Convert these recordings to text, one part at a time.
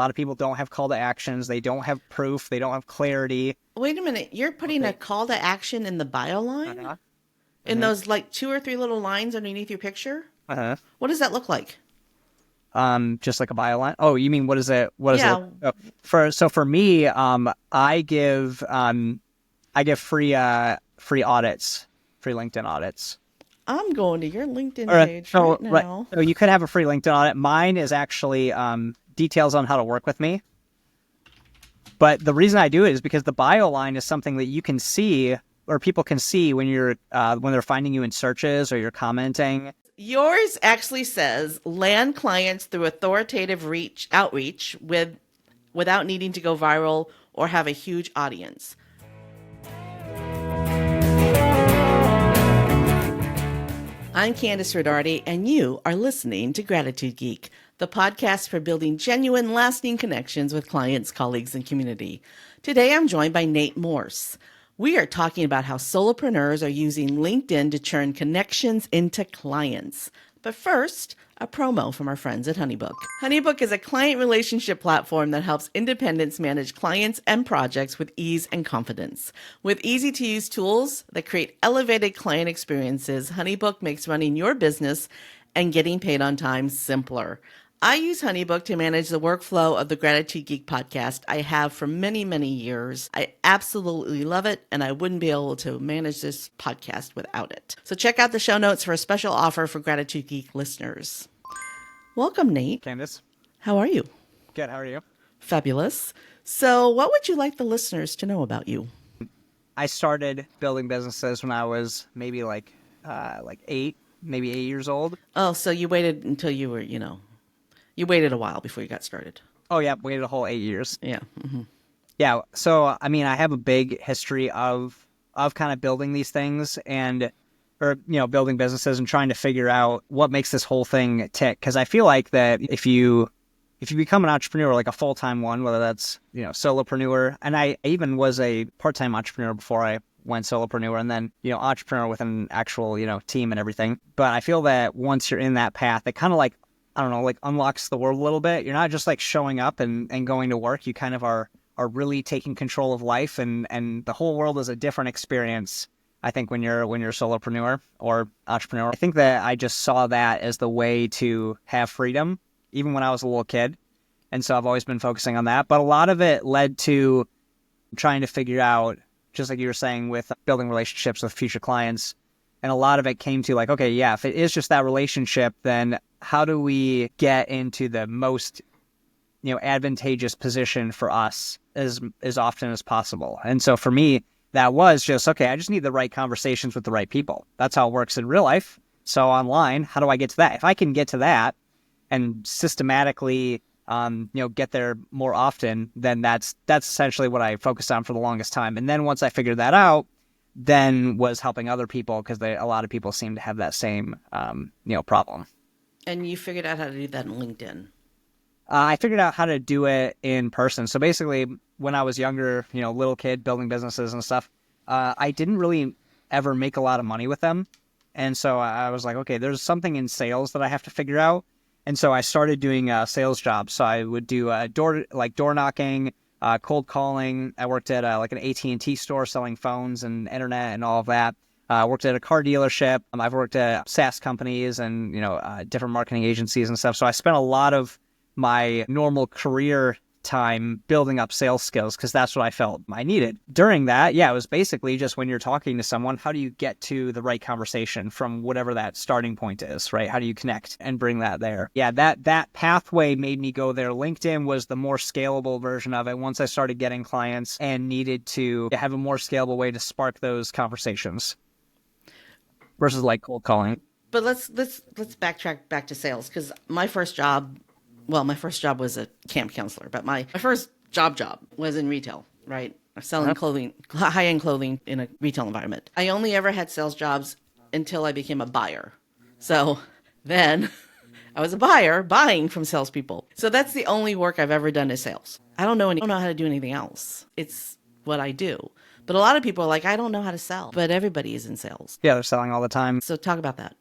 A lot of people don't have call to actions. They don't have proof. They don't have clarity. Wait a minute. You're putting a call to action in the bio line? Uh-huh. In those like 2 or 3 little lines underneath your picture? Uh-huh. What does that look like? Just like a bio line. Oh, you mean what is it? What is Yeah. it? For me, I give free audits, free LinkedIn audits. I'm going to your LinkedIn page right now. So you could have a free LinkedIn audit. Mine is actually details on how to work with me. But the reason I do it is because the bio line is something that you can see, or people can see when they're finding you in searches or you're commenting. Yours actually says land clients through authoritative outreach without needing to go viral or have a huge audience. I'm Kandas Rodarte, and you are listening to Gratitude Geek, the podcast for building genuine, lasting connections with clients, colleagues, and community. Today, I'm joined by Nate Morse. We are talking about how solopreneurs are using LinkedIn to turn connections into clients. But first, a promo from our friends at HoneyBook. HoneyBook is a client relationship platform that helps independents manage clients and projects with ease and confidence. With easy-to-use tools that create elevated client experiences, HoneyBook makes running your business and getting paid on time simpler. I use HoneyBook to manage the workflow of the Gratitude Geek podcast. I have for many, many years. I absolutely love it, and I wouldn't be able to manage this podcast without it. So check out the show notes for a special offer for Gratitude Geek listeners. Welcome, Nate. Kandas. How are you? Good. How are you? Fabulous. So what would you like the listeners to know about you? I started building businesses when I was maybe like 8 years old. Oh, so you waited until you were, you waited a while before you got started. Oh, yeah. Waited a whole 8 years. Yeah. Mm-hmm. Yeah. So, I mean, I have a big history of kind of building these things building businesses and trying to figure out what makes this whole thing tick. Because I feel like that if you become an entrepreneur, like a full-time one, whether that's, solopreneur, and I even was a part-time entrepreneur before I went solopreneur, and then, entrepreneur with an actual, team and everything. But I feel that once you're in that path, it kind of like, I don't know, like unlocks the world a little bit. You're not just like showing up and going to work. You kind of are really taking control of life, and the whole world is a different experience, I think, when you're a solopreneur or entrepreneur. I think that I just saw that as the way to have freedom, even when I was a little kid. And so I've always been focusing on that. But a lot of it led to trying to figure out, just like you were saying, with building relationships with future clients. And a lot of it came to like, okay, yeah, if it is just that relationship, then how do we get into the most, advantageous position for us as often as possible? And so for me, that was just, okay, I just need the right conversations with the right people. That's how it works in real life. So online, how do I get to that? If I can get to that and systematically, get there more often, then that's essentially what I focused on for the longest time. And then once I figured that out, then was helping other people, because a lot of people seem to have that same, problem. And you figured out how to do that in LinkedIn? I figured out how to do it in person. So basically, when I was younger, little kid building businesses and stuff, I didn't really ever make a lot of money with them. And so I was like, okay, there's something in sales that I have to figure out. And so I started doing sales jobs. So I would do door knocking, cold calling. I worked at an AT&T store selling phones and internet and all of that. I worked at a car dealership. I've worked at SaaS companies and, different marketing agencies and stuff. So I spent a lot of my normal career time building up sales skills, because that's what I felt I needed. During that, it was basically just when you're talking to someone, how do you get to the right conversation from whatever that starting point is, right? How do you connect and bring that there? Yeah, that pathway made me go there. LinkedIn was the more scalable version of it once I started getting clients and needed to have a more scalable way to spark those conversations versus like cold calling. But let's backtrack back to sales, because my first job was a camp counselor, but my first job was in retail, right? Selling clothing, high-end clothing in a retail environment. I only ever had sales jobs until I became a buyer. So then I was a buyer buying from salespeople. So that's the only work I've ever done is sales. I don't know how to do anything else. It's what I do. But a lot of people are like, I don't know how to sell, but everybody is in sales. Yeah, they're selling all the time. So talk about that.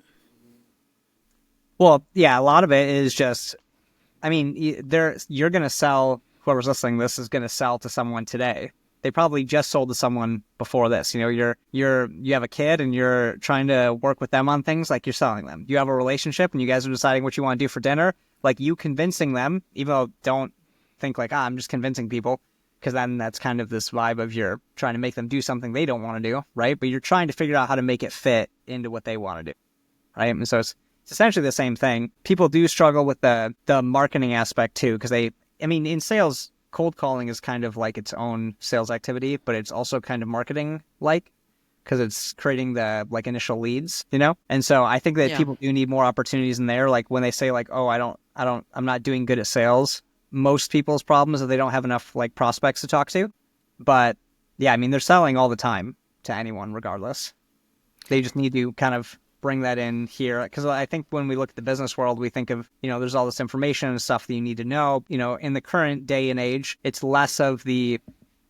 Well, yeah, a lot of it is just I mean, you're going to sell, whoever's listening, this is going to sell to someone today. They probably just sold to someone before this. You know, you have a kid and you're trying to work with them on things, like you're selling them. You have a relationship and you guys are deciding what you want to do for dinner. Like, you convincing them, even though don't think like, I'm just convincing people, because then that's kind of this vibe of you're trying to make them do something they don't want to do, right? But you're trying to figure out how to make it fit into what they want to do, right? And so it's essentially the same thing. People do struggle with the marketing aspect too, because in sales, cold calling is kind of like its own sales activity, but it's also kind of marketing like, because it's creating the like initial leads, you know? And so I think that people do need more opportunities in there. Like when they say like, oh, I'm not doing good at sales. Most people's problem is that they don't have enough like prospects to talk to. But yeah, I mean, they're selling all the time to anyone regardless. They just need to kind of bring that in here, because I think when we look at the business world, we think of, you know, there's all this information and stuff that you need to know. You know, in the current day and age, it's less of the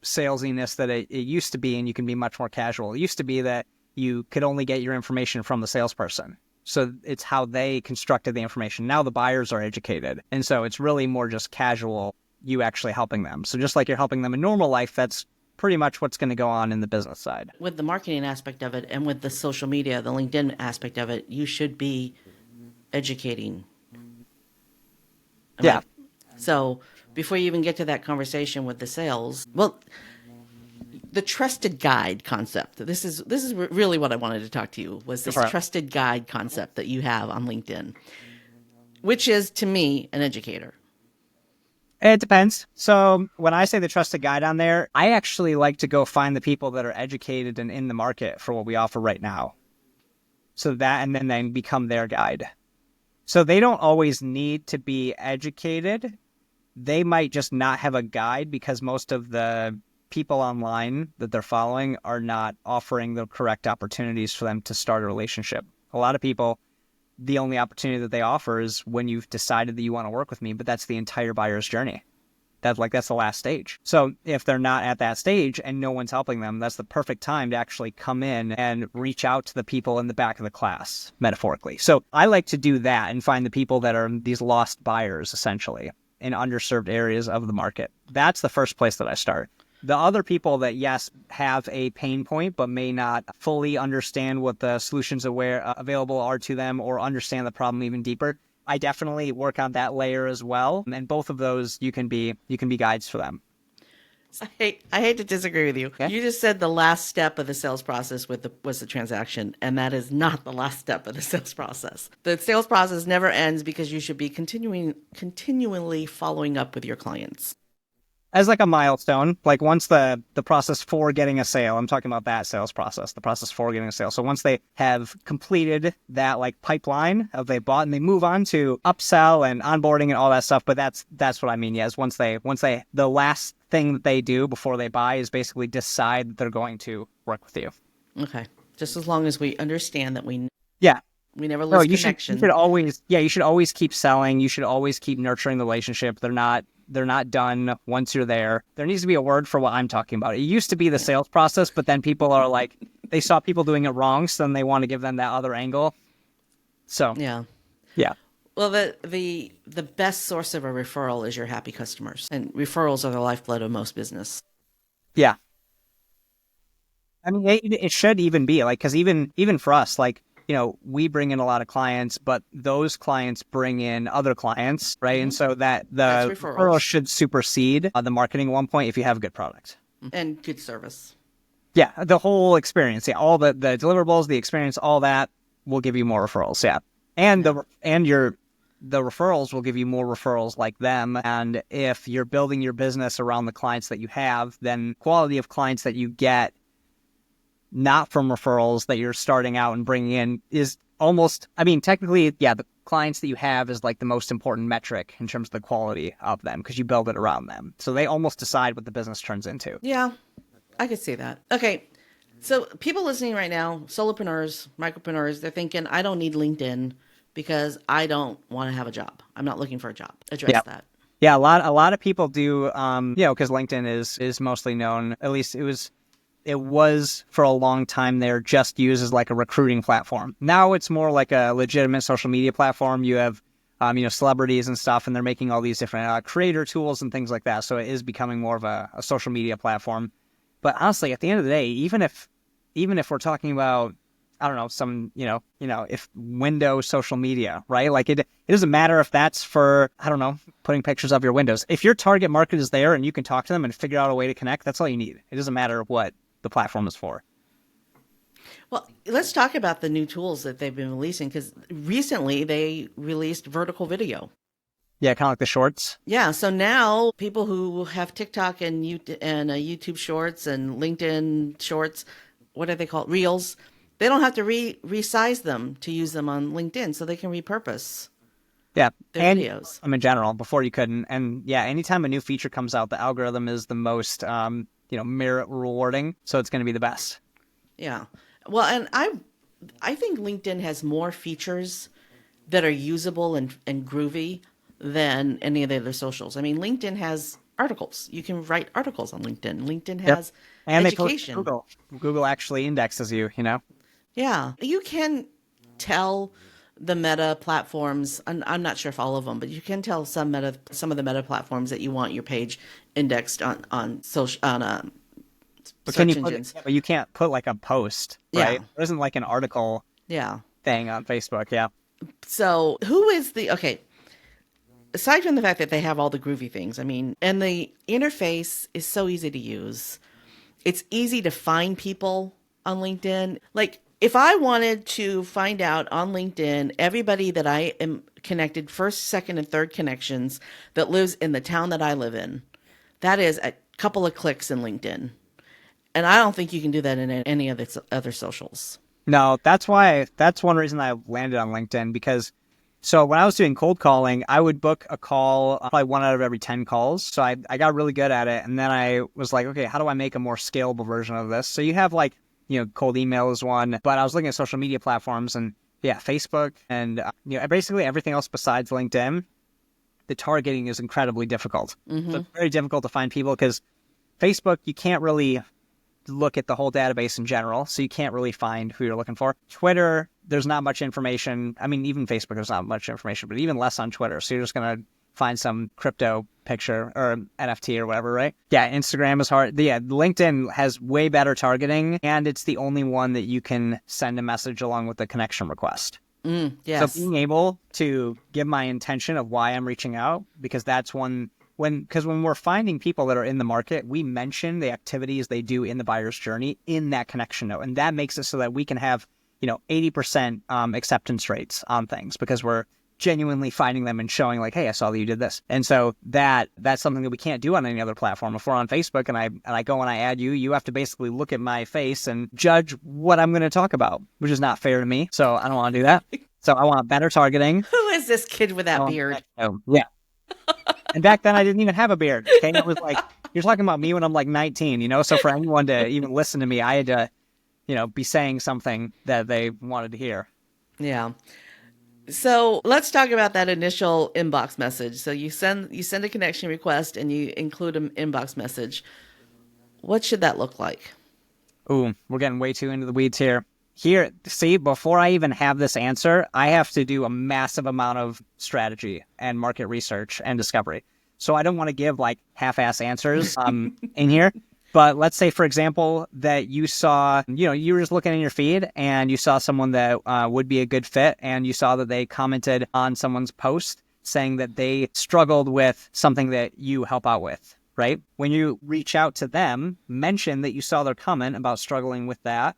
salesiness that it used to be, and you can be much more casual. It used to be that you could only get your information from the salesperson. So it's how they constructed the information. Now the buyers are educated. And so it's really more just casual, you actually helping them. So just like you're helping them in normal life, that's pretty much what's going to go on in the business side. With the marketing aspect of it and with the social media, the LinkedIn aspect of it, you should be educating. Yeah. So before you even get to that conversation with the sales, well, the trusted guide concept. This is really what I wanted to talk to you, was this trusted guide concept that you have on LinkedIn, which is, to me, an educator. It depends. So when I say the trusted guide on there, I actually like to go find the people that are educated and in the market for what we offer right now. So that, and then they become their guide. So they don't always need to be educated. They might just not have a guide because most of the people online that they're following are not offering the correct opportunities for them to start a relationship. A lot of people, the only opportunity that they offer is when you've decided that you want to work with me, but that's the entire buyer's journey. That's the last stage. So if they're not at that stage and no one's helping them, that's the perfect time to actually come in and reach out to the people in the back of the class, metaphorically. So I like to do that and find the people that are these lost buyers, essentially, in underserved areas of the market. That's the first place that I start. The other people that, yes, have a pain point, but may not fully understand what the solutions available are to them, or understand the problem even deeper, I definitely work on that layer as well. And both of those, you can be guides for them. I hate to disagree with you. Okay. You just said the last step of the sales process was the transaction, and that is not the last step of the sales process. The sales process never ends, because you should be continually following up with your clients. As like a milestone, like once the process for getting a sale, I'm talking about that sales process, the process for getting a sale. So once they have completed that like pipeline of they bought, and they move on to upsell and onboarding and all that stuff. But that's what I mean. Yes. Once they, the last thing that they do before they buy is basically decide that they're going to work with you. Okay. Just as long as we understand that we never lose connection. You should always keep selling. You should always keep nurturing the relationship. They're not done once you're there. There needs to be a word for what I'm talking about. It used to be the sales process, but then people are like, they saw people doing it wrong, so then they want to give them that other angle. So yeah. Well, the best source of a referral is your happy customers, and referrals are the lifeblood of most business. Yeah. I mean, it should even be like, because even for us, like, you know, we bring in a lot of clients, but those clients bring in other clients, right? Mm-hmm. And so that the referral should supersede the marketing at one point if you have a good product. And good service. Yeah, the whole experience. Yeah, all the deliverables, the experience, all that will give you more referrals. Yeah. And the referrals will give you more referrals like them. And if you're building your business around the clients that you have, then quality of clients that you get not from referrals that you're starting out and bringing in is almost, I mean, technically, yeah, the clients that you have is like the most important metric in terms of the quality of them, because you build it around them. So they almost decide what the business turns into. Yeah, I could see that. Okay. So people listening right now, solopreneurs, micropreneurs, they're thinking, I don't need LinkedIn because I don't want to have a job. I'm not looking for a job. Address that. Yeah, a lot of people do, because LinkedIn is mostly known, at least it was for a long time there, just used as like a recruiting platform. Now it's more like a legitimate social media platform. You have celebrities and stuff, and they're making all these different creator tools and things like that. So it is becoming more of a social media platform. But honestly, at the end of the day, even if we're talking about, I don't know, some, if Windows social media, right? Like it doesn't matter if that's for, I don't know, putting pictures of your windows. If your target market is there and you can talk to them and figure out a way to connect, that's all you need. It doesn't matter what the platform is for. Well, let's talk about the new tools that they've been releasing, because recently they released vertical video. Yeah, kind of like the shorts. Yeah, so now people who have TikTok and YouTube Shorts and LinkedIn Shorts, what do they call it? Reels. They don't have to resize them to use them on LinkedIn, so they can repurpose their videos. In general, before you couldn't. And yeah, anytime a new feature comes out, the algorithm is the most, merit rewarding. So it's going to be the best. Yeah. Well, and I think LinkedIn has more features that are usable and groovy than any of the other socials. I mean, LinkedIn has articles. You can write articles on LinkedIn. LinkedIn has and education. They post Google actually indexes you, Yeah. You can tell the meta platforms, and I'm not sure if all of them, but you can tell some of the meta platforms that you want your page indexed on social, on but search engines. But you can't put like a post, right? Yeah. There isn't like an article thing on Facebook. Yeah. So who is okay, aside from the fact that they have all the groovy things, I mean, and the interface is so easy to use. It's easy to find people on LinkedIn. Like, if I wanted to find out on LinkedIn everybody that I am connected, first, second, and third connections that lives in the town that I live in, that is a couple of clicks in LinkedIn. And I don't think you can do that in any of the other socials. No, that's one reason I landed on LinkedIn, because so when I was doing cold calling, I would book a call, probably 1 out of every 10 calls. So I got really good at it. And then I was like, okay, how do I make a more scalable version of this? So you have like, cold email is one, but I was looking at social media platforms, and yeah, Facebook and, basically everything else besides LinkedIn, the targeting is incredibly difficult. Mm-hmm. So it's very difficult to find people, because Facebook, you can't really look at the whole database in general, so you can't really find who you're looking for. Twitter, there's not much information. I mean, even Facebook, there's not much information, but even less on Twitter. So you're just going to find some crypto picture or NFT or whatever, right? Yeah, Instagram is hard. Yeah, LinkedIn has way better targeting, and it's the only one that you can send a message along with a connection request. Yes. So being able to give my intention of why I'm reaching out, because that's when we're finding people that are in the market, we mention the activities they do in the buyer's journey in that connection note. And that makes it so that we can have, 80% acceptance rates on things, because we're genuinely finding them and showing like, hey, I saw that you did this. And so that's something that we can't do on any other platform. If we're on Facebook and I go and I add you, you have to basically look at my face and judge what I'm going to talk about, which is not fair to me. So I don't want to do that. So I want better targeting. Who is this kid with that beard? Yeah. And back then I didn't even have a beard. Okay, it was like, you're talking about me when I'm like 19, So for anyone to even listen to me, I had to, be saying something that they wanted to hear. Yeah. So let's talk about that initial inbox message. So you send a connection request and you include an inbox message. What should that look like? Ooh, we're getting way too into the weeds here. Here, see, before I even have this answer, I have to do a massive amount of strategy and market research and discovery. So I don't want to give like half-ass answers in here. But let's say, for example, that you saw, you were just looking in your feed and you saw someone that would be a good fit, and you saw that they commented on someone's post saying that they struggled with something that you help out with, right? When you reach out to them, mention that you saw their comment about struggling with that.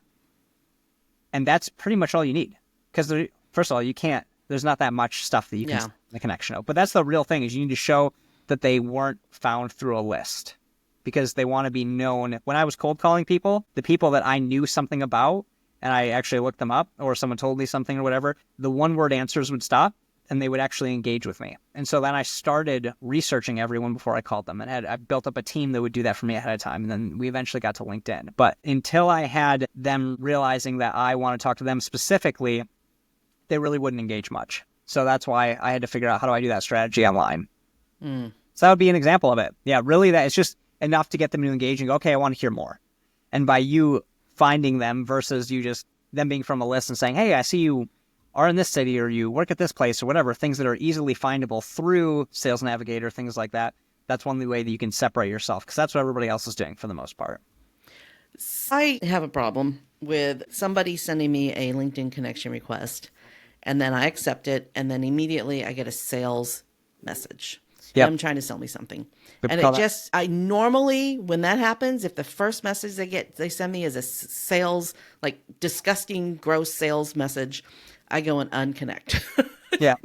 And that's pretty much all you need. Because first of all, there's not that much stuff that you can send in the connection note. But that's the real thing, is you need to show that they weren't found through a list. Because they want to be known. When I was cold calling people, the people that I knew something about, and I actually looked them up, or someone told me something or whatever, the one-word answers would stop, and they would actually engage with me. And so then I started researching everyone before I called them, and I built up a team that would do that for me ahead of time. And then we eventually got to LinkedIn. But until I had them realizing that I want to talk to them specifically, they really wouldn't engage much. So that's why I had to figure out, how do I do that strategy online? So that would be an example of it. Yeah, really, that it's just enough to get them to engage and go, okay, I want to hear more. And by you finding them versus you just them being from a list and saying, hey, I see you are in this city or you work at this place or whatever, things that are easily findable through Sales Navigator, things like that. That's one way that you can separate yourself because that's what everybody else is doing for the most part. I have a problem with somebody sending me a LinkedIn connection request and then I accept it and then immediately I get a sales message. Yep. Them trying to sell me something. Good And call it that. just, I normally, when that happens, if the first message they send me is a sales, like disgusting, gross sales message, I go and unconnect. Yeah.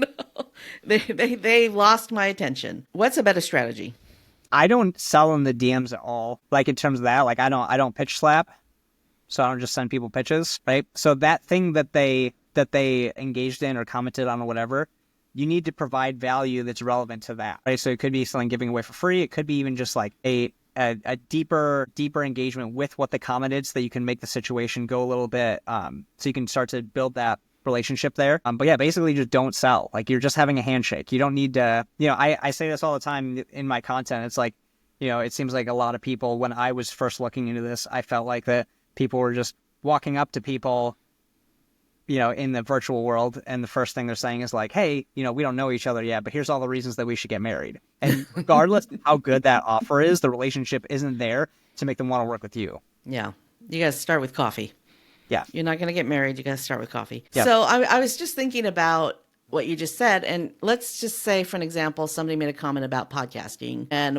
They lost my attention. What's a better strategy? I don't sell in the DMs at all. Like in terms of that, like I don't pitch slap. So I don't just send people pitches, right? So that thing that they engaged in or commented on or whatever, you need to provide value that's relevant to that, right? So it could be something giving away for free. It could be even just like a deeper engagement with what they commented so that you can make the situation go a little bit, so you can start to build that relationship there. But yeah, basically just don't sell. Like you're just having a handshake. You don't need to, I say this all the time in my content. It's like, it seems like a lot of people, when I was first looking into this, I felt like that people were just walking up to people, in the virtual world. And the first thing they're saying is like, hey, we don't know each other yet, but here's all the reasons that we should get married. And regardless of how good that offer is, the relationship isn't there to make them want to work with you. Yeah. You got to start with coffee. Yeah. You're not going to get married. You got to start with coffee. Yeah. So I was just thinking about what you just said. And let's just say, for an example, somebody made a comment about podcasting and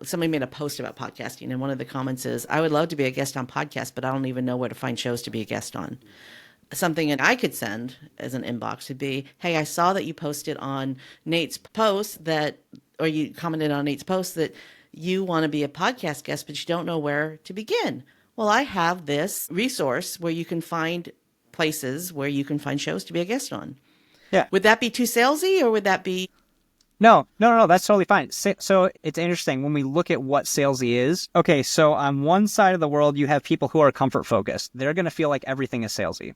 somebody made a post about podcasting. And one of the comments is, I would love to be a guest on podcasts, but I don't even know where to find shows to be a guest on. Something that I could send as an inbox would be, hey, I saw that you posted on Nate's post or you commented on Nate's post that you want to be a podcast guest, but you don't know where to begin. Well, I have this resource where you can find places where you can find shows to be a guest on. Yeah. Would that be too salesy or would that be? No, that's totally fine. So it's interesting when we look at what salesy is. Okay, so on one side of the world, you have people who are comfort focused. They're going to feel like everything is salesy.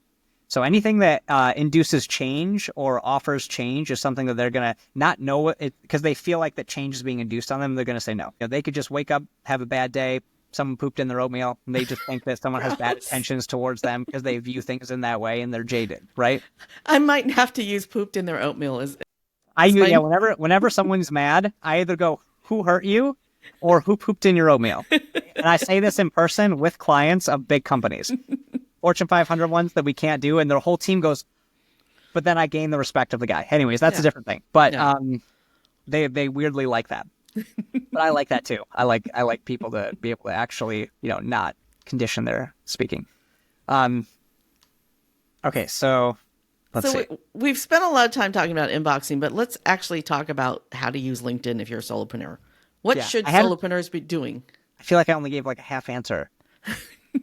So anything that induces change or offers change is something that they're going to not know it because they feel like that change is being induced on them. They're going to say no. They could just wake up, have a bad day. Someone pooped in their oatmeal and they just think that someone has bad intentions towards them because they view things in that way and they're jaded, right? I might have to use pooped in their oatmeal as whenever someone's mad, I either go, who hurt you or who pooped in your oatmeal? And I say this in person with clients of big companies, Fortune 500 ones that we can't do. And their whole team goes, but then I gain the respect of the guy. Anyways, that's a different thing. But they weirdly like that. But I like that too. I like people to be able to actually, not condition their speaking. Okay, so let's see. We've spent a lot of time talking about inboxing, but let's actually talk about how to use LinkedIn if you're a solopreneur. What should solopreneurs be doing? I feel like I only gave like a half answer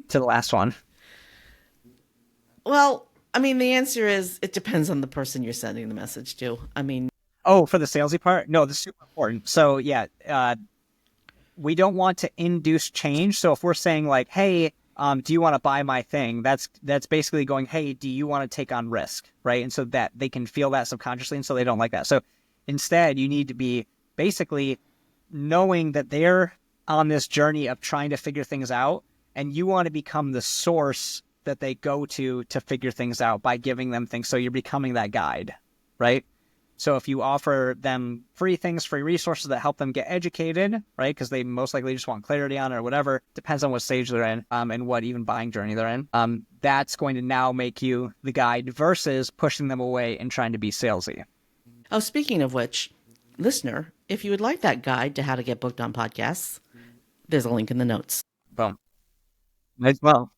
to the last one. Well, I mean, the answer is it depends on the person you're sending the message to. I mean, for the salesy part? No, this is super important. So yeah, we don't want to induce change. So if we're saying like, hey, do you want to buy my thing? That's basically going, hey, do you want to take on risk? Right. And so that they can feel that subconsciously. And so they don't like that. So instead, you need to be basically knowing that they're on this journey of trying to figure things out. And you want to become the source that they go to figure things out by giving them things. So you're becoming that guide. Right. So if you offer them free things, free resources that help them get educated, right? Because they most likely just want clarity on it or whatever, depends on what stage they're in, and what even buying journey they're in. That's going to now make you the guide versus pushing them away and trying to be salesy. Oh, speaking of which, listener, if you would like that guide to how to get booked on podcasts, there's a link in the notes. Boom. As well.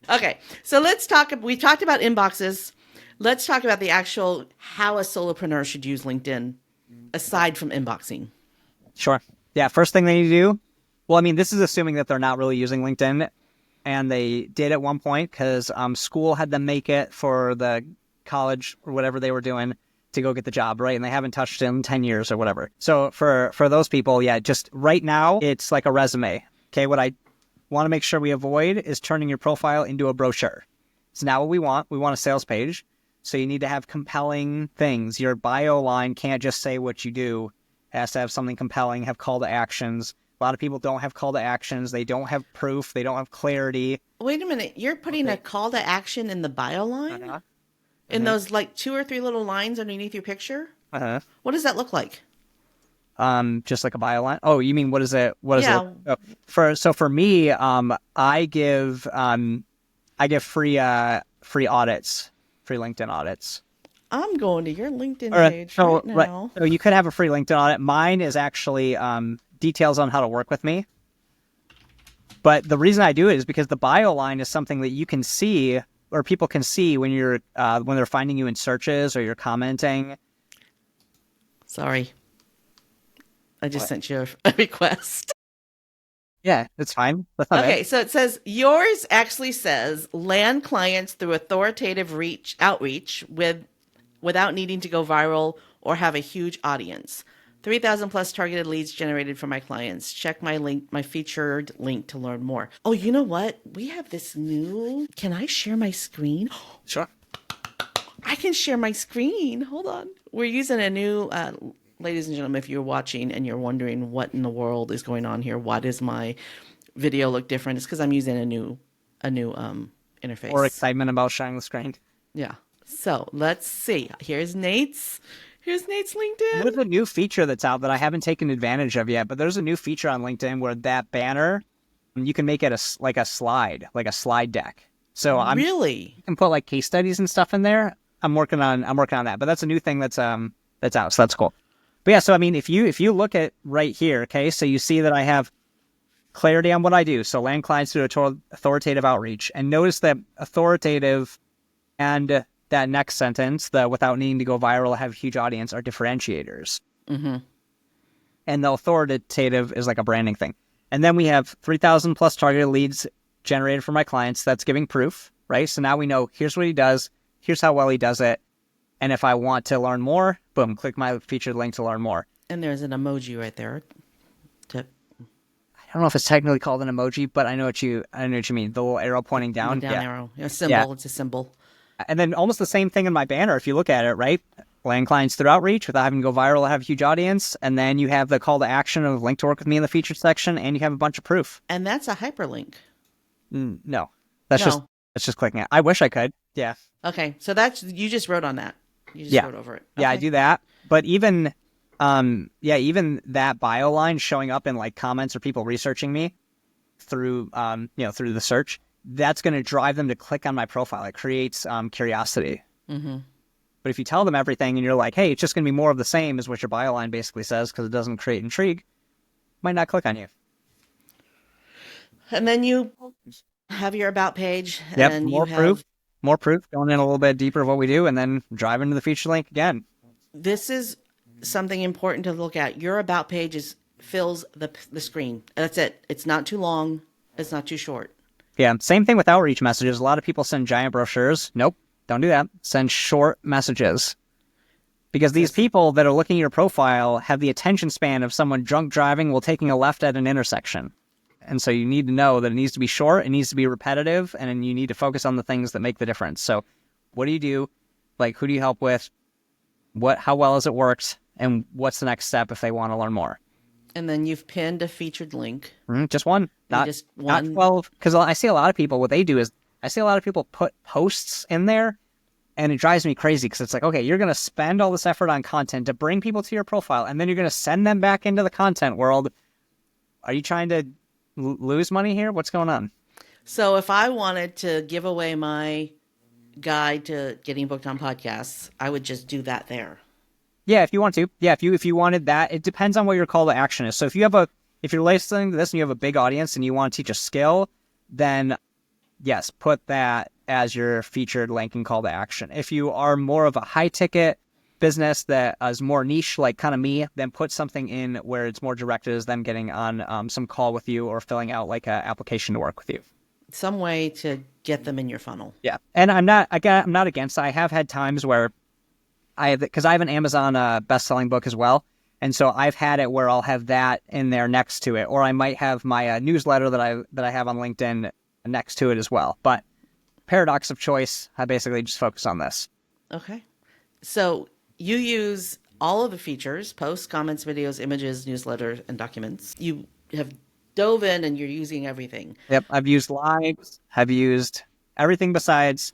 Okay, so we talked about inboxes. Let's talk about the actual how a solopreneur should use LinkedIn aside from inboxing. Sure. Yeah. First thing they need to do. Well, I mean, this is assuming that they're not really using LinkedIn and they did at one point because school had them make it for the college or whatever they were doing to go get the job, right? And they haven't touched it in 10 years or whatever. So for those people, yeah, just right now, it's like a resume. Okay. What I want to make sure we avoid is turning your profile into a brochure. It's not what we want. We want a sales page. So you need to have compelling things. Your bio line can't just say what you do. It has to have something compelling, have call to actions. A lot of people don't have call to actions. They don't have proof. They don't have clarity. Wait a minute. You're putting a call to action in the bio line? Uh-huh. In those like 2 or 3 little lines underneath your picture? Uh-huh. What does that look like? Just like a bio line. Oh, you mean what is it? What is it? Yeah. For me, I give free audits, free LinkedIn audits. I'm going to your LinkedIn Or page so right now. so you could have a free LinkedIn audit. Mine is actually details on how to work with me. But the reason I do it is because the bio line is something that you can see or people can see when you're when they're finding you in searches or you're commenting. Sorry. I just What? sent you a request. Yeah, that's fine. That's not Okay, it. so it says yours actually says land clients through authoritative outreach without needing to go viral or have a huge audience. 3,000 plus targeted leads generated for my clients. Check my featured link to learn more. Oh, you know what? We have this new. Can I share my screen? Sure. I can share my screen. Hold on. We're using a new, ladies and gentlemen, if you're watching and you're wondering what in the world is going on here, why does my video look different? It's because I'm using a new interface. Or excitement about sharing the screen. Yeah. So let's see. Here's Nate's LinkedIn. There's a new feature that's out that I haven't taken advantage of yet, but there's a new feature on LinkedIn where that banner, you can make it like a slide deck. So Really? you can put like case studies and stuff in there. I'm working on that, but that's a new thing that's out, so that's cool. But yeah, so I mean, if you look at right here, okay, so you see that I have clarity on what I do. So land clients through authoritative outreach, and notice that authoritative and that next sentence, the without needing to go viral, have a huge audience, are differentiators. Mm-hmm. And the authoritative is like a branding thing. And then we have 3,000 plus targeted leads generated for my clients. That's giving proof, right? So now we know here's what he does, here's how well he does it. And if I want to learn more, boom, click my featured link to learn more. And there's an emoji right there. I don't know if it's technically called an emoji, but I know what you mean. The little arrow pointing down. Down Yeah. arrow. A symbol. Yeah. It's a symbol. And then almost the same thing in my banner, if you look at it, right? Land clients through outreach without having to go viral, have a huge audience. And then you have the call to action of link to work with me in the featured section, and you have a bunch of proof. And that's a hyperlink. No, that's No. just clicking it. I wish I could. Yeah. Okay. So you just wrote on that. You just wrote over it. Okay. Yeah, I do that. But even that bio line showing up in like comments or people researching me through through the search, that's going to drive them to click on my profile. It creates curiosity. Mm-hmm. But if you tell them everything and you're like, hey, it's just going to be more of the same, is what your bio line basically says, because it doesn't create intrigue, might not click on you. And then you have your about page. Yep, And more proof, going in a little bit deeper of what we do, and then drive into the feature link again. This is something important to look at. Your about page fills the screen. That's it. It's not too long. It's not too short. Yeah, same thing with outreach messages. A lot of people send giant brochures. Nope, don't do that. Send short messages. Because these people that are looking at your profile have the attention span of someone drunk driving while taking a left at an intersection. And so you need to know that it needs to be short, it needs to be repetitive, and you need to focus on the things that make the difference. So what do you do? Like, who do you help with? How well has it worked? And what's the next step if they want to learn more? And then you've pinned a featured link. Just one, not 12. Because I see a lot of people, what they do is, I see a lot of people put posts in there, and it drives me crazy because it's like, okay, you're going to spend all this effort on content to bring people to your profile, and then you're going to send them back into the content world. Are you trying to lose money here? What's going on? So if I wanted to give away my guide to getting booked on podcasts, I would just do that there. Yeah, if you want to. Yeah, if you wanted that, it depends on what your call to action is. So if you're listening to this and you have a big audience and you want to teach a skill, then yes, put that as your featured link and call to action. If you are more of a high ticket business that is more niche, like kind of me, then put something in where it's more directed as them getting on some call with you or filling out like an application to work with you. Some way to get them in your funnel. Yeah, and I'm not against it. I have had times where because I have an Amazon best-selling book as well. And so I've had it where I'll have that in there next to it, or I might have my newsletter that I have on LinkedIn next to it as well. But paradox of choice, I basically just focus on this. Okay. So you use all of the features: posts, comments, videos, images, newsletters, and documents. You have dove in and you're using everything. Yep. I've used lives. I've used everything besides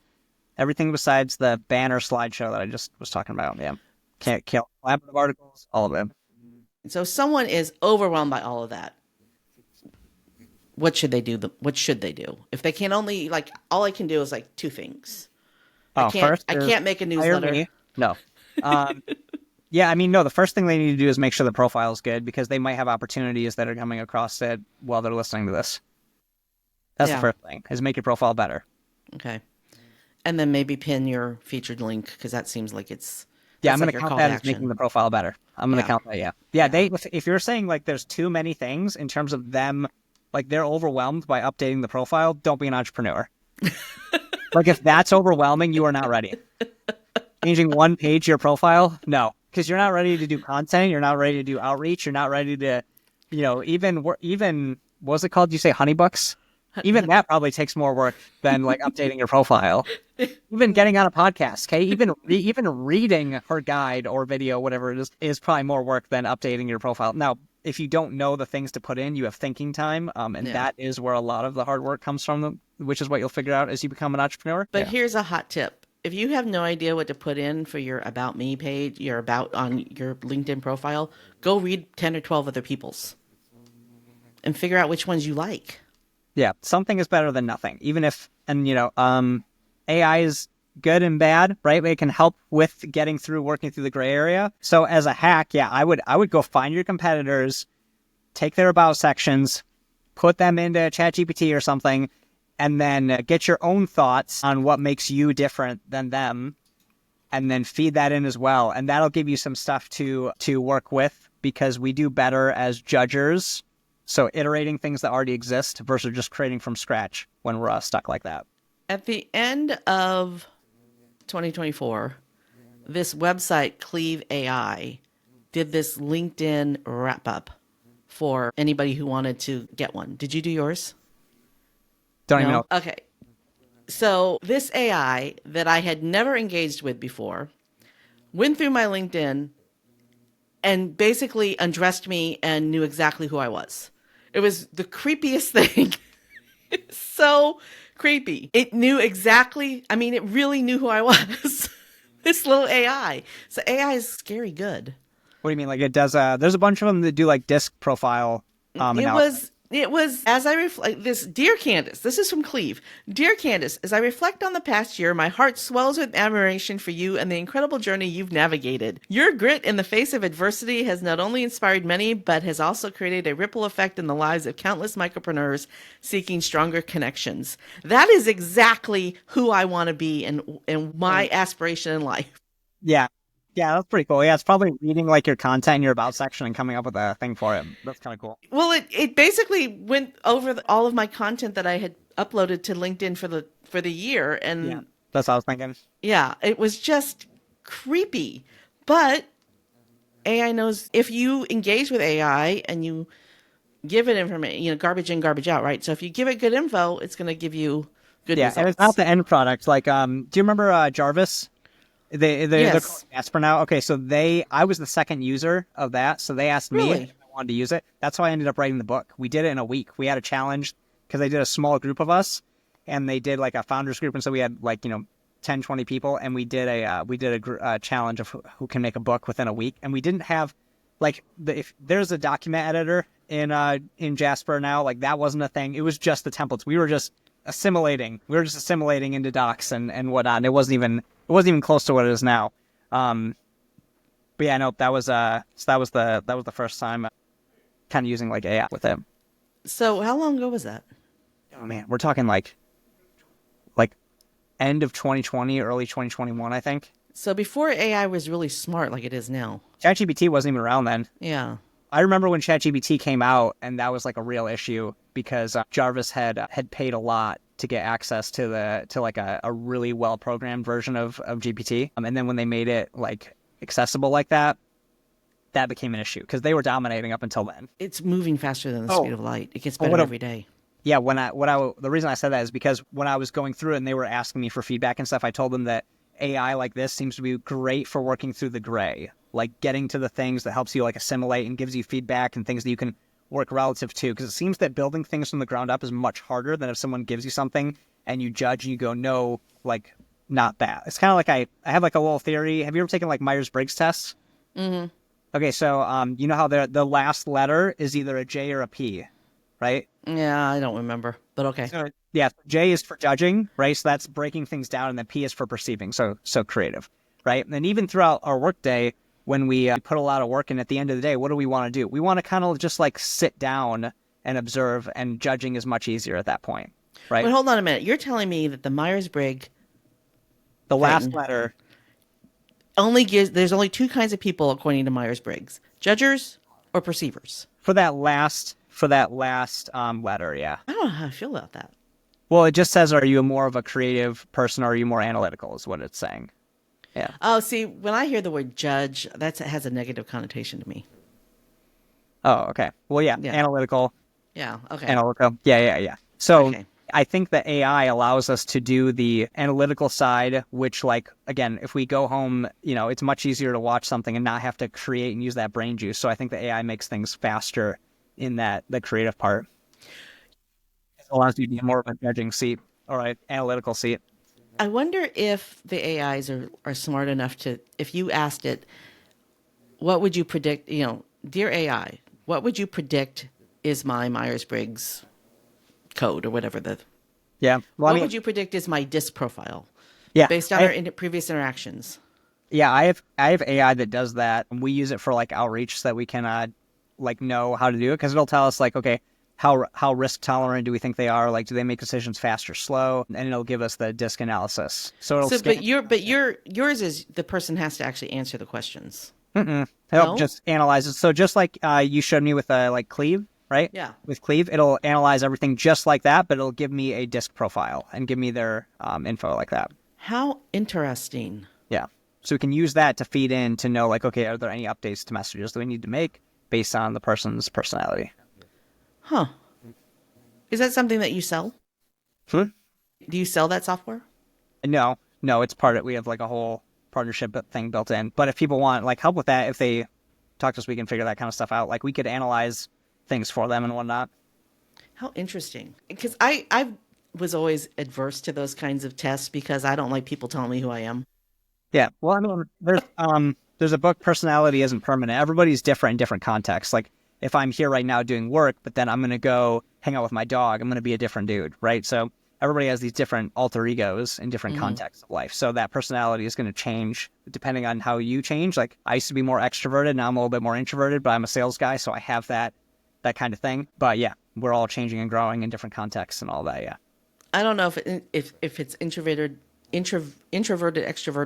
Everything besides the banner slideshow that I just was talking about. Yeah. Can't kill collaborative articles, all of them. So if someone is overwhelmed by all of that, what should they do? What should they do? If they can only like, all I can do is like two things. Oh, first, I can't make a hire newsletter. me. No. Um, yeah, I mean, no, the first thing they need to do is make sure the profile is good because they might have opportunities that are coming across it while they're listening to this. That's the first thing, is make your profile better. Okay. And then maybe pin your featured link because that seems like it's... Yeah, I'm going to count that as making the profile better. I'm going to count that, yeah. Yeah, if you're saying like there's too many things in terms of them, like they're overwhelmed by updating the profile, don't be an entrepreneur. Like if that's overwhelming, you are not ready. Changing one page of your profile, no. Because you're not ready to do content, you're not ready to do outreach, you're not ready to, even, what was it called? You say Honeybooks? Even that probably takes more work than like updating your profile. Even getting on a podcast, okay? Even reading her guide or video, whatever it is probably more work than updating your profile. Now, if you don't know the things to put in, you have thinking time, and that is where a lot of the hard work comes from, which is what you'll figure out as you become an entrepreneur. But here's a hot tip. If you have no idea what to put in for your About Me page, your About on your LinkedIn profile, go read 10 or 12 other people's and figure out which ones you like. Yeah, something is better than nothing. Even if, AI is good and bad, right? It can help with working through the gray area. So as a hack, I would go find your competitors, take their about sections, put them into ChatGPT or something, and then get your own thoughts on what makes you different than them, and then feed that in as well. And that'll give you some stuff to work with because we do better as judgers. So iterating things that already exist versus just creating from scratch when we're stuck like that. At the end of 2024, this website, Cleave AI, did this LinkedIn wrap up for anybody who wanted to get one. Did you do yours? Don't even know. Okay. So this AI that I had never engaged with before went through my LinkedIn and basically undressed me and knew exactly who I was. It was the creepiest thing. It's so creepy. It knew exactly, it really knew who I was. This little AI. So AI is scary good. What do you mean? Like it does, there's a bunch of them that do like disc profile analysis. It was, as I reflect, Dear Kandas, this is from Cleve. Dear Kandas, as I reflect on the past year, my heart swells with admiration for you and the incredible journey you've navigated. Your grit in the face of adversity has not only inspired many, but has also created a ripple effect in the lives of countless micropreneurs seeking stronger connections. That is exactly who I want to be and my aspiration in life. Yeah. Yeah, that's pretty cool. Yeah, it's probably reading like your content in your about section and coming up with a thing for it. That's kind of cool. Well, it basically went over all of my content that I had uploaded to LinkedIn for the year, and that's what I was thinking. Yeah, it was just creepy. But AI knows if you engage with AI and you give it information, garbage in, garbage out, right? So if you give it good info, it's going to give you good results. And it's not the end product. Like, do you remember Jarvis? They're called Jasper now. Okay, so I was the second user of that, so they asked me if I wanted to use it. That's how I ended up writing the book. We did it in a week. We had a challenge because they did a small group of us, and they did like a founders group, and so we had like 10, 20 people, and we did a challenge of who can make a book within a week, and we didn't have if there's a document editor in Jasper now, like that wasn't a thing. It was just the templates. We were just assimilating. Into docs and whatnot. And it wasn't even close to what it is now. But yeah, no, that was the first time kind of using like AI with it. So how long ago was that? Oh man, we're talking like end of 2020, early 2021, I think. So before AI was really smart like it is now. ChatGPT wasn't even around then. Yeah. I remember when ChatGPT came out, and that was like a real issue because Jarvis had paid a lot to get access to like a really well programmed version of GPT, and then when they made it like accessible like that became an issue because they were dominating up until then. It's moving faster than the speed of light. It gets better every day. Yeah, the reason I said that is because when I was going through it and they were asking me for feedback and stuff, I told them that AI like this seems to be great for working through the gray, like getting to the things that helps you like assimilate and gives you feedback and things that you can work relative to. Because it seems that building things from the ground up is much harder than if someone gives you something and you judge and you go, no, not that. It's kind of like I have like a little theory. Have you ever taken like Myers-Briggs tests? Mm-hmm. Okay, so you know how the last letter is either a J or a P, right? Yeah, I don't remember, but okay. So yeah, J is for judging, right? So that's breaking things down, and then P is for perceiving. So creative, right? And even throughout our workday, when we put a lot of work in, at the end of the day, what do we want to do? We want to kind of just like sit down and observe, and judging is much easier at that point, right? But hold on a minute. You're telling me that the Myers-Briggs The last thing letter, there's only two kinds of people according to Myers-Briggs: judgers or perceivers. for that last letter, yeah. I don't know how I feel about that. Well, it just says, are you more of a creative person, or are you more analytical, is what it's saying. Yeah. Oh, see, when I hear the word judge, it has a negative connotation to me. Oh, okay. Well, yeah, Yeah. analytical. Yeah. Okay. Analytical. Yeah. So Okay. I think that AI allows us to do the analytical side, which, like, again, if we go home, it's much easier to watch something and not have to create and use that brain juice. So I think the AI makes things faster in the creative part. It allows you to be more of a judging seat or an analytical seat. I wonder if the AIs are smart enough to, if you asked it, what would you predict, dear AI, what would you predict is my Myers-Briggs code or whatever Yeah. Well, what would you predict is my DISC profile yeah, based on our previous interactions? yeah, I have AI that does that. We use it for like outreach so that we can know how to do it, because it'll tell us like, okay, how risk tolerant do we think they are? Like, do they make decisions fast or slow? And it'll give us the DISC analysis. So it'll yours is the person has to actually answer the questions. It'll No? just analyze it. So just like you showed me with like Cleve, right? Yeah. With Cleve, it'll analyze everything just like that, but it'll give me a DISC profile and give me their info like that. How interesting. Yeah. So we can use that to feed in to know, like, okay, are there any updates to messages that we need to make based on the person's personality? Huh. Is that something that you sell? Hmm? Do you sell that software? No, it's part of it. We have like a whole partnership thing built in. But if people want like help with that, if they talk to us, we can figure that kind of stuff out. Like, we could analyze things for them and whatnot. How interesting. Because I was always adverse to those kinds of tests because I don't like people telling me who I am. Yeah. Well, I mean, there's a book, Personality Isn't Permanent. Everybody's different in different contexts. Like, if I'm here right now doing work, but then I'm going to go hang out with my dog, I'm going to be a different dude, right? So everybody has these different alter egos in different contexts of life. So that personality is going to change depending on how you change. Like, I used to be more extroverted. Now I'm a little bit more introverted, but I'm a sales guy, so I have that kind of thing. But yeah, we're all changing and growing in different contexts and all that. Yeah. I don't know if it's introverted, extrovert,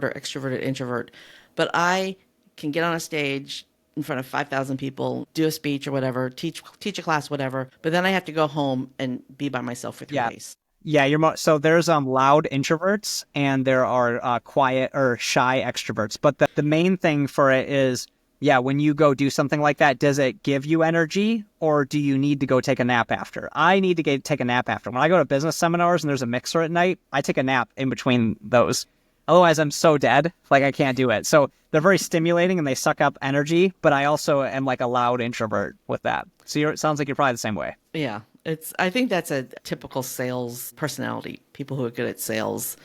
or extroverted, introvert, but I can get on a stage in front of 5,000 people, do a speech or whatever, teach a class, whatever. But then I have to go home and be by myself for 3 days. Yeah, so there's loud introverts and there are quiet or shy extroverts. But the main thing for it is, yeah, when you go do something like that, does it give you energy, or do you need to go take a nap after? I need to take a nap after. When I go to business seminars and there's a mixer at night, I take a nap in between those. Otherwise, I'm so dead, like I can't do it. So they're very stimulating and they suck up energy, but I also am like a loud introvert with that. So it sounds like you're probably the same way. Yeah, I think that's a typical sales personality. People who are good at sales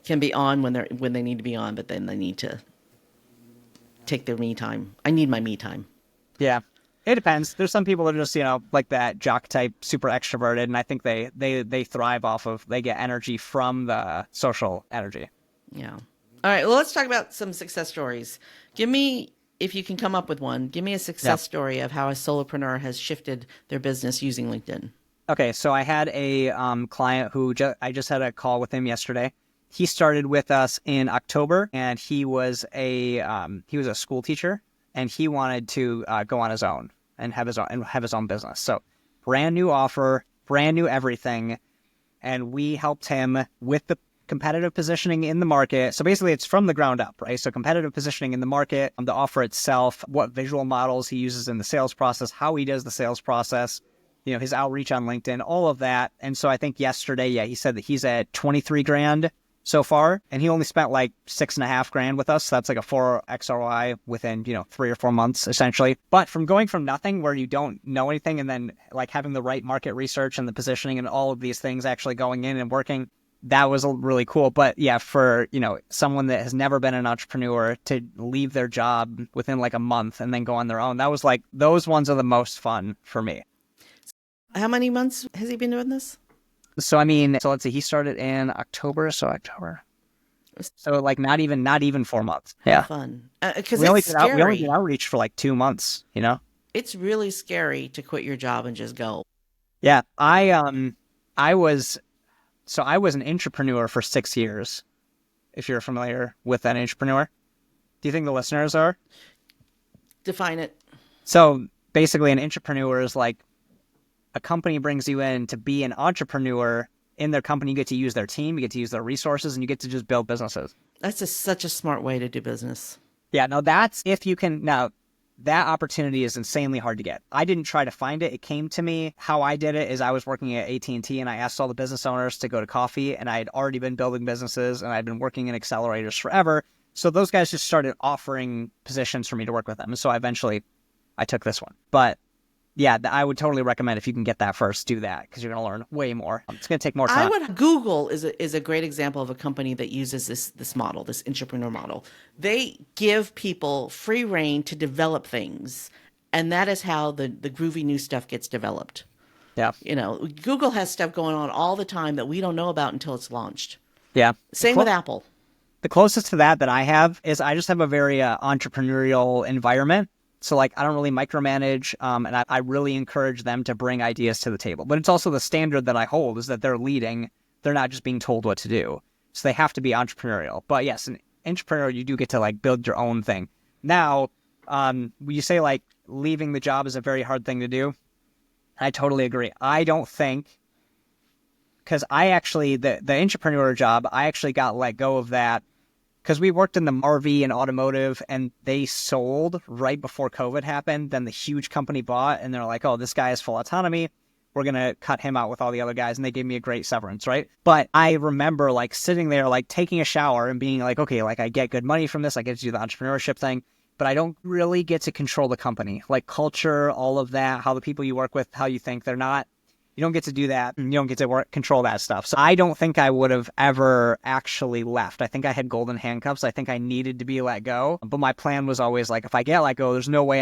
can be on when they need to be on, but then they need to take their me time. I need my me time. Yeah. It depends. There's some people that are just, like that jock type, super extroverted, and I think they thrive off of, they get energy from the social energy. Yeah. All right. Well, let's talk about some success stories. Give me, if you can come up with one, give me a success story of how a solopreneur has shifted their business using LinkedIn. Okay. So I had a client who I just had a call with him yesterday. He started with us in October, and he was a school teacher, and he wanted to go on his own and have his own business. So brand new offer, brand new everything, and we helped him with the competitive positioning in the market. So basically it's from the ground up, right? So competitive positioning in the market, the offer itself, what visual models he uses in the sales process, how he does the sales process, his outreach on LinkedIn, all of that. And so I think yesterday, he said that he's at 23 grand so far, and he only spent like 6.5 grand with us. So that's like a 4x ROI within, 3 or 4 months essentially. But from going from nothing where you don't know anything, and then like having the right market research and the positioning and all of these things actually going in and working, that was really cool. But yeah, for, someone that has never been an entrepreneur to leave their job within like a month and then go on their own, that was like, those ones are the most fun for me. How many months has he been doing this? So, let's see, he started in October. So October. So like not even 4 months. Yeah. Fun. Because We only it's scary. we only did outreach for like 2 months, It's really scary to quit your job and just go. Yeah. I was an entrepreneur for 6 years. If you're familiar with an entrepreneur, do you think the listeners are? Define it. So basically, an entrepreneur is like a company brings you in to be an entrepreneur. In their company, you get to use their team, you get to use their resources, and you get to just build businesses. That's such a smart way to do business. Yeah, no, that's if you can. Now, that opportunity is insanely hard to get. I didn't try to find it. It came to me. How I did it is I was working at AT&T, and I asked all the business owners to go to coffee, and I had already been building businesses, and I'd been working in accelerators forever. So those guys just started offering positions for me to work with them. And so eventually I took this one. But yeah, I would totally recommend if you can get that first, do that, because you're going to learn way more. It's going to take more time. Google is a great example of a company that uses this model, this entrepreneur model. They give people free reign to develop things, and that is how the groovy new stuff gets developed. Yeah. Google has stuff going on all the time that we don't know about until it's launched. Yeah. Same with Apple. The closest to that I have is I just have a very entrepreneurial environment. So like I don't really micromanage, and I really encourage them to bring ideas to the table. But it's also the standard that I hold is that they're leading. They're not just being told what to do. So they have to be entrepreneurial. But yes, an entrepreneur, you do get to like build your own thing. Now, you say like leaving the job is a very hard thing to do. I totally agree. I don't think, because I actually, the entrepreneur job, I actually got let go of that because we worked in the RV and automotive, and they sold right before COVID happened. Then the huge company bought, and they're like, oh, this guy has full autonomy. We're going to cut him out with all the other guys. And they gave me a great severance, right? But I remember like sitting there, like taking a shower and being like, okay, like I get good money from this. I get to do the entrepreneurship thing, but I don't really get to control the company. Like culture, all of that, how the people you work with, how you think you don't get to do that. And you don't get to control that stuff. So I don't think I would have ever actually left. I think I had golden handcuffs. I think I needed to be let go. But my plan was always like, if I get let go, there's no way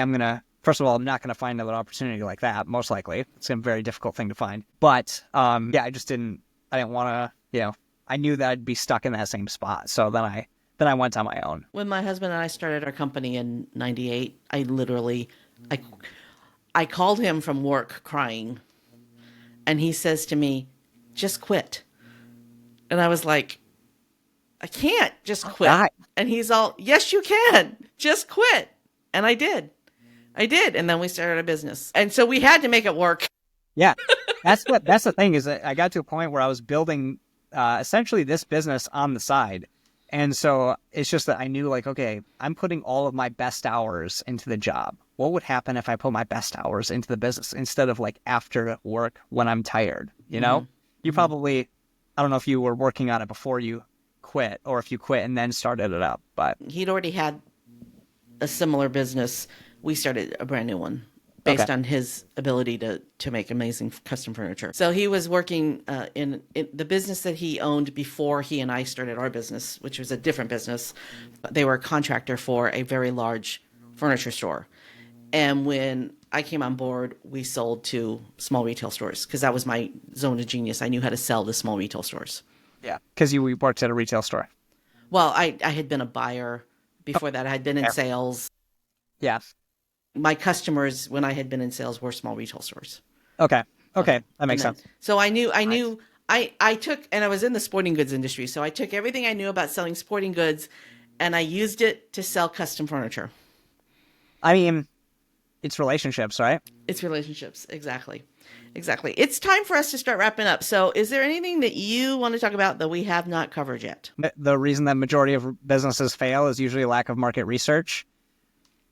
first of all, I'm not going to find another opportunity like that. Most likely. It's a very difficult thing to find. But I didn't want to, I knew that I'd be stuck in that same spot. So then I went on my own. When my husband and I started our company in 98, I called him from work crying. And he says to me, just quit. And I was like, I can't just quit. God. And he's all, yes, you can. Just quit. And I did. And then we started a business. And so we had to make it work. Yeah. That's the thing is that I got to a point where I was building essentially this business on the side. And so it's just that I knew like, okay, I'm putting all of my best hours into the job. What would happen if I put my best hours into the business instead of like after work when I'm tired? Mm-hmm. You probably, I don't know if you were working on it before you quit or if you quit and then started it up, but he'd already had a similar business. We started a brand new one based on his ability to make amazing custom furniture. So he was working in the business that he owned before he and I started our business, which was a different business. They were a contractor for a very large furniture store. And when I came on board, we sold to small retail stores because that was my zone of genius. I knew how to sell to small retail stores. Yeah, because you worked at a retail store. Well, I had been a buyer before that. I had been in sales. Yeah. My customers, when I had been in sales, were small retail stores. Okay. That makes sense. So I took, and I was in the sporting goods industry. So I took everything I knew about selling sporting goods and I used it to sell custom furniture. I mean, it's relationships, right? It's relationships. Exactly. It's time for us to start wrapping up. So is there anything that you want to talk about that we have not covered yet? The reason that majority of businesses fail is usually lack of market research.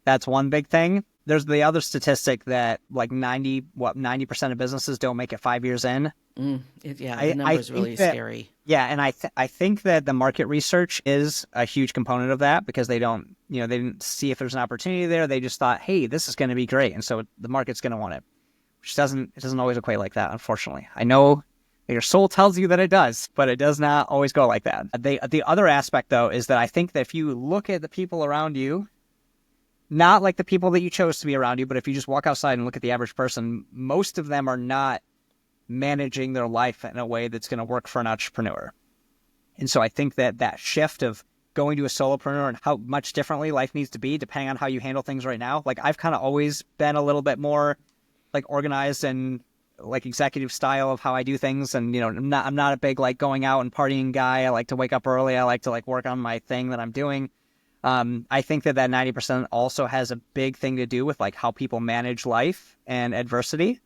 That's one big thing. There's the other statistic that like 90% of businesses don't make it 5 years in. The number is really scary. Yeah, and I think that the market research is a huge component of that because they didn't see if there's an opportunity there. They just thought, hey, this is going to be great, and so the market's going to want it. Which doesn't always equate like that, unfortunately. I know Your soul tells you that it does, but it does not always go like that. The other aspect, though, is that I think that if you look at the people around you, not like the people that you chose to be around you, but if you just walk outside and look at the average person, most of them are not managing their life in a way that's going to work for an entrepreneur. And so I think that that shift of going to a solopreneur and how much differently life needs to be depending on how you handle things right now. Like I've kind of always been a little bit more like organized and like executive style of how I do things. And, you know, I'm not a big like going out and partying guy. I like to wake up early. I like to like work on my thing that I'm doing. I think that 90% also has a big thing to do with like how people manage life and adversity.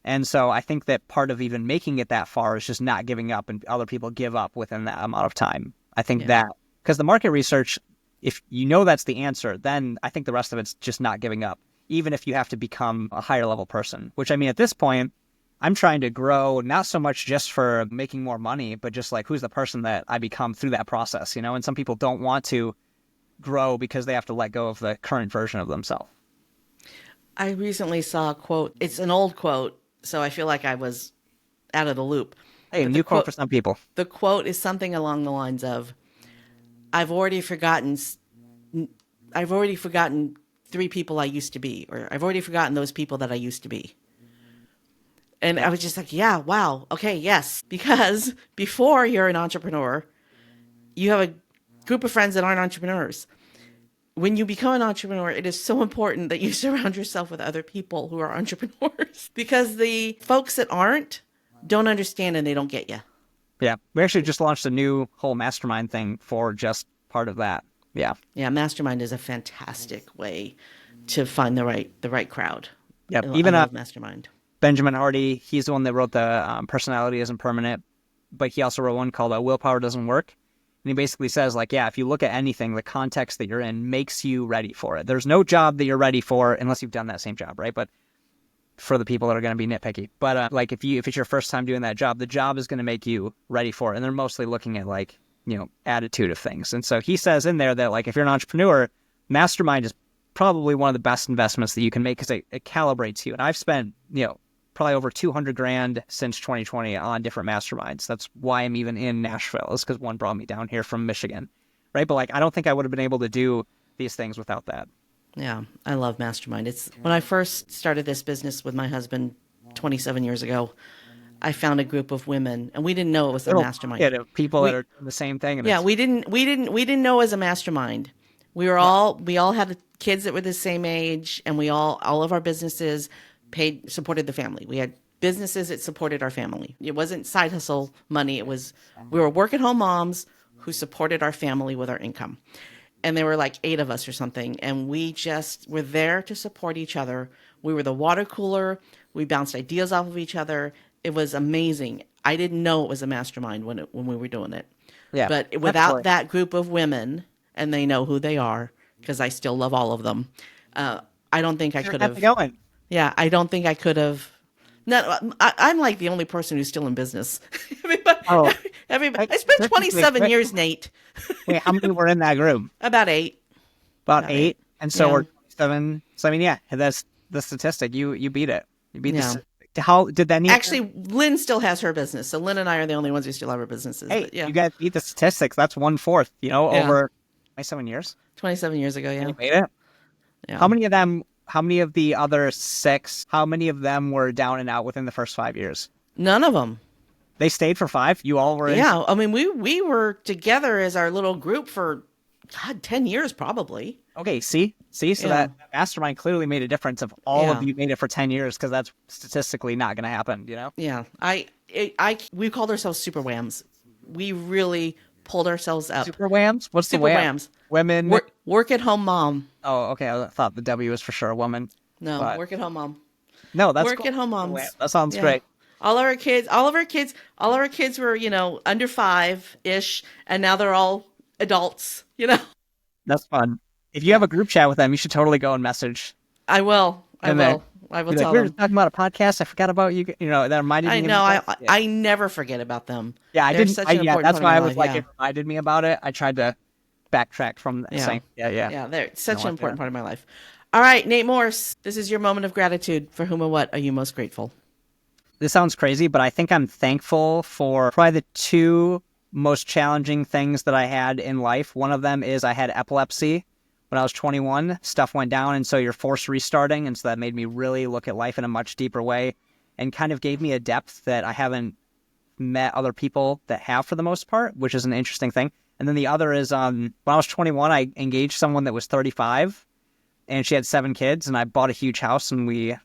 And so I think that part of even making it that far is just not giving up, and other people give up within that amount of time. I think that because the market research, if you know that's the answer, then I think the rest of it's just not giving up, even if you have to become a higher level person, which I mean, at this point, I'm trying to grow, not so much just for making more money, but just like who's the person that I become through that process, you know? And some people don't want to grow because they have to let go of the current version of themselves. I recently saw a quote. It's an old quote, so I feel like I was out of the loop. Hey, new quote for some people. The quote is something along the lines of, I've already forgotten 3 people I used to be, or I've already forgotten those people that I used to be. And I was just like, yeah, wow. Okay, yes. Because before you're an entrepreneur, you have a group of friends that aren't entrepreneurs. When you become an entrepreneur, it is so important that you surround yourself with other people who are entrepreneurs, because the folks that aren't don't understand and they don't get you. Yeah. We actually just launched a new whole mastermind thing for just part of that. Yeah. Yeah. Mastermind is a fantastic way to find the right crowd. Yeah. I Even love Mastermind. Benjamin Hardy, he's the one that wrote the Personality Isn't Permanent, but he also wrote one called Willpower Doesn't Work. And he basically says, like, yeah, if you look at anything, the context that you're in makes you ready for it. There's no job that you're ready for unless you've done that same job, right? But for the people that are going to be nitpicky. But like if it's your first time doing that job, the job is going to make you ready for it. And they're mostly looking at like, you know, attitude of things. And so he says in there that like if you're an entrepreneur, Mastermind is probably one of the best investments that you can make because it calibrates you. And I've spent, you know, probably over $200,000 since 2020 on different masterminds. That's why I'm even in Nashville, is because one brought me down here from Michigan, right? But like, I don't think I would have been able to do these things without that. Yeah, I love Mastermind. It's when I first started this business with my husband 27 years ago, I found a group of women, and we didn't know it was a mastermind. Yeah, people that are doing the same thing. And yeah, we didn't know it was a mastermind. We all had kids that were the same age, and all of our businesses supported the family. We had businesses that supported our family. It wasn't side hustle money. We were work-at-home moms who supported our family with our income. And there were like 8 of us or something. And we just were there to support each other. We were the water cooler. We bounced ideas off of each other. It was amazing. I didn't know it was a mastermind when we were doing it. Yeah, but without that group of women, and they know who they are, because I still love all of them, I don't think I could have. Yeah, I don't think I could have. No, I'm like the only person who's still in business. Everybody. I spent 27 years, Nate. Wait, how many were in that group? About 8. About 8? And so we're 7. So, I mean, yeah, that's the statistic. You beat it. You beat the statistic. How did that need? Actually, Lynn still has her business. So Lynn and I are the only ones who still have our businesses. Hey, but yeah. You guys beat the statistics. That's 1/4, over 27 years. 27 years ago, yeah. And you made it? Yeah. How many of the other 6, how many of them were down and out within the first 5 years? None of them. They stayed for 5? You all were Yeah, I mean, we were together as our little group for, 10 years probably. Okay, see? So that mastermind clearly made a difference if all of you made it for 10 years, because that's statistically not going to happen, Yeah, we called ourselves Super Whams. We really pulled ourselves up. Super Whams? What's Super the Whams? Women? Work at home mom. Oh, okay. I thought the W was for sure a woman. No, work at home mom. No, that's work at home moms. That sounds great. All of our kids were, under 5-ish, and now they're all adults, That's fun. If you have a group chat with them, you should totally go and message. I will. I will tell them. We were talking about a podcast. I forgot about you. That reminded me. I know. I never forget about them. Yeah, I didn't. That's why I was like, it reminded me about it. I tried to backtrack from saying, Yeah, they're such an important part of my life. All right, Nate Morse, this is your moment of gratitude. For whom or what are you most grateful? this sounds crazy, but I think I'm thankful for probably the two most challenging things that I had in life. One of them is I had epilepsy when I was 21. Stuff went down, and so you're forced restarting, and so that made me really look at life in a much deeper way and kind of gave me a depth that I haven't met other people that have for the most part, which is an interesting thing. And then the other is when I was 21, I engaged someone that was 35, and she had 7 kids, and I bought a huge house, and we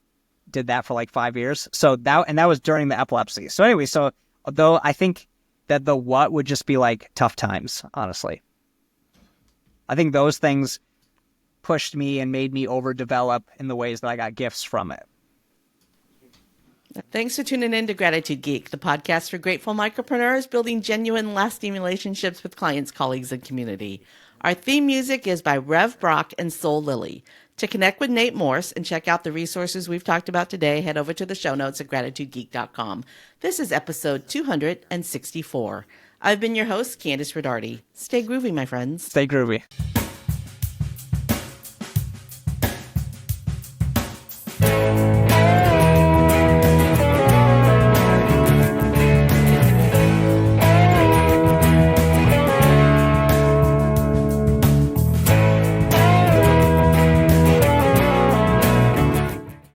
did that for like 5 years. So that was during the epilepsy. So anyway, so though I think that the what would just be like tough times, honestly. I think those things pushed me and made me overdevelop in the ways that I got gifts from it. Thanks for tuning in to Gratitude Geek, the podcast for grateful micropreneurs building genuine, lasting relationships with clients, colleagues, and community. Our theme music is by Rev Brock and Soul Lily. To connect with Nate Morse and check out the resources we've talked about today, head over to the show notes at gratitudegeek.com. This is episode 264. I've been your host, Kandas Rodarte. Stay groovy, my friends. Stay groovy.